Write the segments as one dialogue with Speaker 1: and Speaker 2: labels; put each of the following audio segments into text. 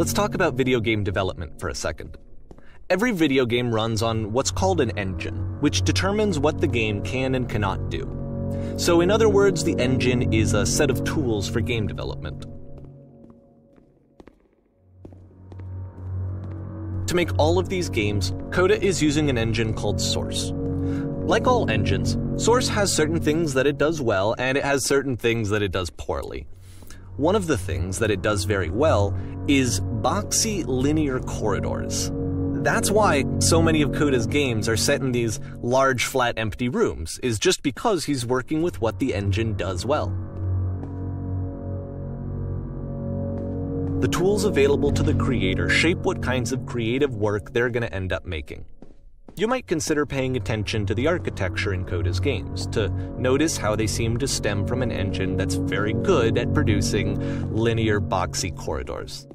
Speaker 1: Let's talk about video game development for a second. Every video game runs on what's called an engine, which determines what the game can and cannot do. So in other words, the engine is a set of tools for game development. To make all of these games, Coda is using an engine called Source. Like all engines, Source has certain things that it does well, and it has certain things that it does poorly. One of the things that it does very well is boxy linear corridors. That's why so many of Coda's games are set in these large, flat, empty rooms, is just because he's working with what the engine does well. The tools available to the creator shape what kinds of creative work they're going to end up making. You might consider paying attention to the architecture in Coda's games, to notice how they seem to stem from an engine that's very good at producing linear, boxy corridors.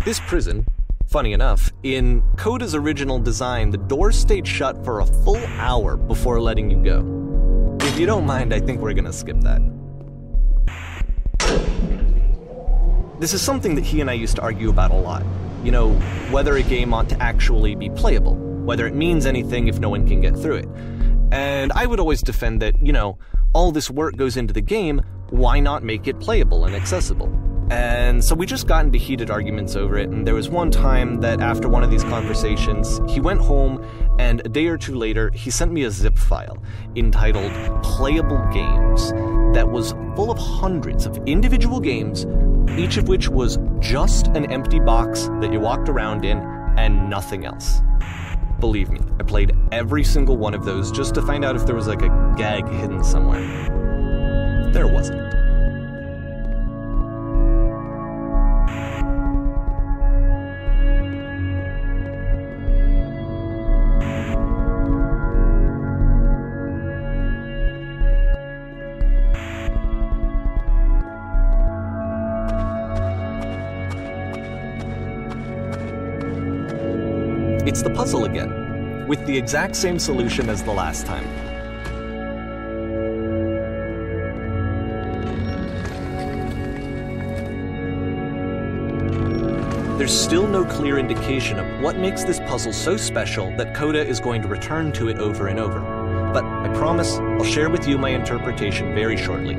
Speaker 1: This prison, funny enough, in Coda's original design, the doors stayed shut for a full hour before letting you go. If you don't mind, I think we're gonna skip that. This is something that he and I used to argue about a lot. You know, whether a game ought to actually be playable, whether it means anything if no one can get through it. And I would always defend that, you know, all this work goes into the game, why not make it playable and accessible? And so we just got into heated arguments over it, and there was one time that after one of these conversations, he went home, and a day or two later, he sent me a zip file entitled Playable Games that was full of hundreds of individual games, each of which was just an empty box that you walked around in and nothing else. Believe me, I played every single one of those just to find out if there was like a gag hidden somewhere. There wasn't. it's the puzzle again, with the exact same solution as the last time. There's still no clear indication of what makes this puzzle so special that Coda is going to return to it over and over. But I promise I'll share with you my interpretation very shortly.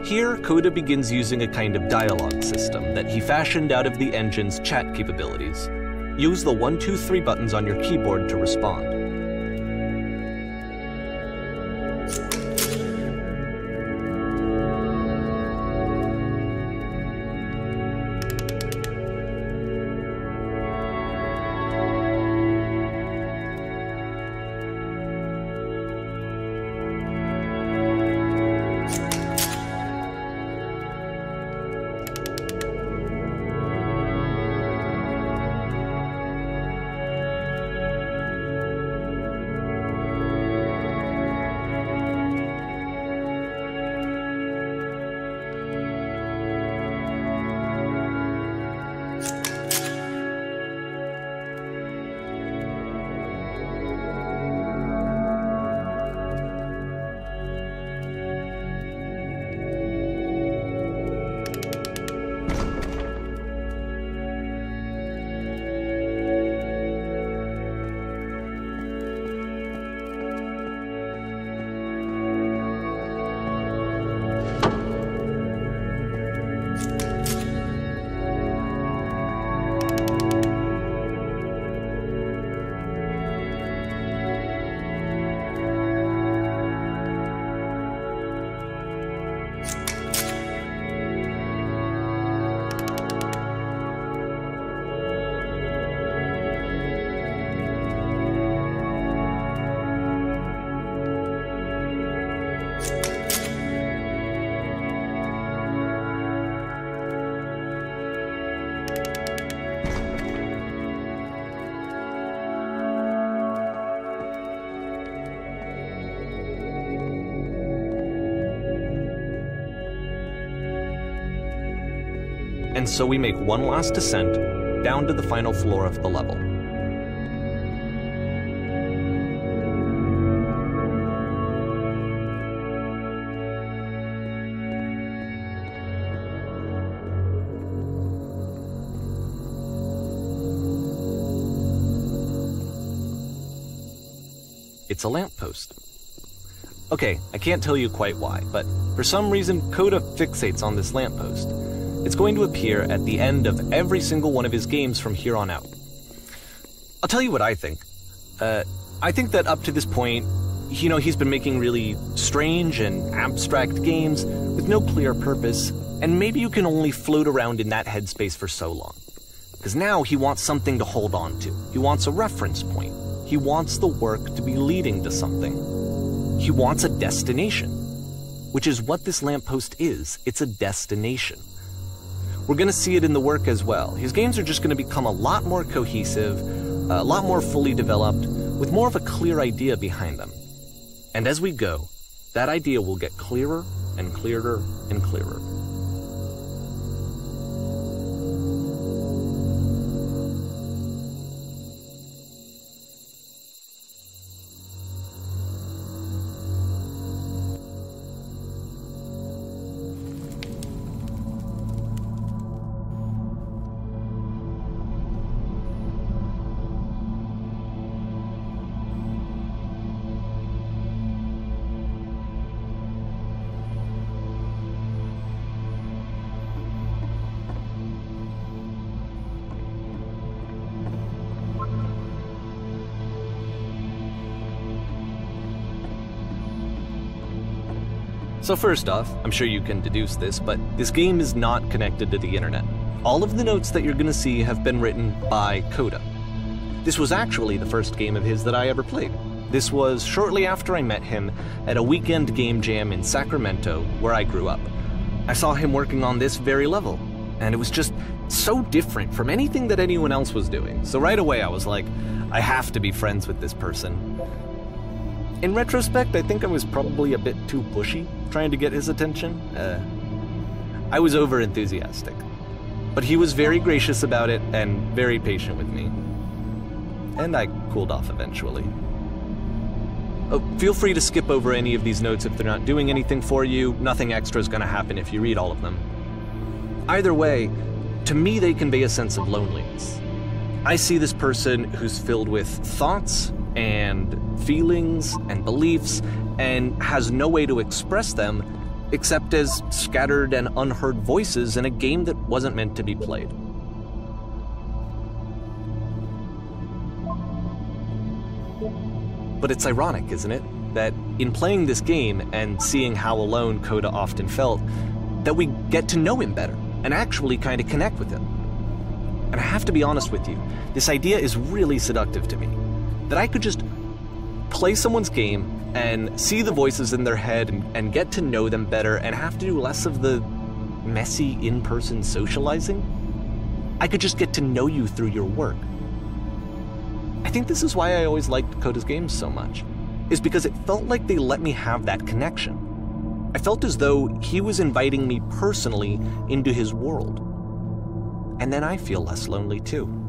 Speaker 1: Here, Coda begins using a kind of dialogue system that he fashioned out of the engine's chat capabilities. Use the 1, 2, 3 buttons on your keyboard to respond. And so we make one last descent down to the final floor of the level. It's a lamppost. Okay, I can't tell you quite why, but for some reason Coda fixates on this lamppost. It's going to appear at the end of every single one of his games from here on out. I'll tell you what I think. I think that up to this point, he's been making really strange and abstract games with no clear purpose, and maybe you can only float around in that headspace for so long. Because now he wants something to hold on to. He wants a reference point. He wants the work to be leading to something. He wants a destination, which is what this lamppost is. It's a destination. We're going to see it in the work as well. His games are just going to become a lot more cohesive, a lot more fully developed, with more of a clear idea behind them. And as we go, that idea will get clearer and clearer and clearer. So first off, I'm sure you can deduce this, but this game is not connected to the internet. All of the notes that you're gonna see have been written by Coda. This was actually the first game of his that I ever played. This was shortly after I met him at a weekend game jam in Sacramento, where I grew up. I saw him working on this very level, and it was just so different from anything that anyone else was doing. So right away I was like, I have to be friends with this person. In retrospect, I think I was probably a bit too pushy trying to get his attention. I was over-enthusiastic. But he was very gracious about it and very patient with me. And I cooled off eventually. Oh, feel free to skip over any of these notes if they're not doing anything for you. Nothing extra is going to happen if you read all of them. Either way, to me they convey a sense of loneliness. I see this person who's filled with thoughts and feelings and beliefs and has no way to express them except as scattered and unheard voices in a game that wasn't meant to be played. But it's ironic, isn't it, that in playing this game and seeing how alone Coda often felt, that we get to know him better and actually kind of connect with him. And I have to be honest with you, this idea is really seductive to me. That I could just play someone's game and see the voices in their head and get to know them better and have to do less of the messy in-person socializing. I could just get to know you through your work. I think this is why I always liked Coda's games so much, is because it felt like they let me have that connection. I felt as though he was inviting me personally into his world. And then I feel less lonely too.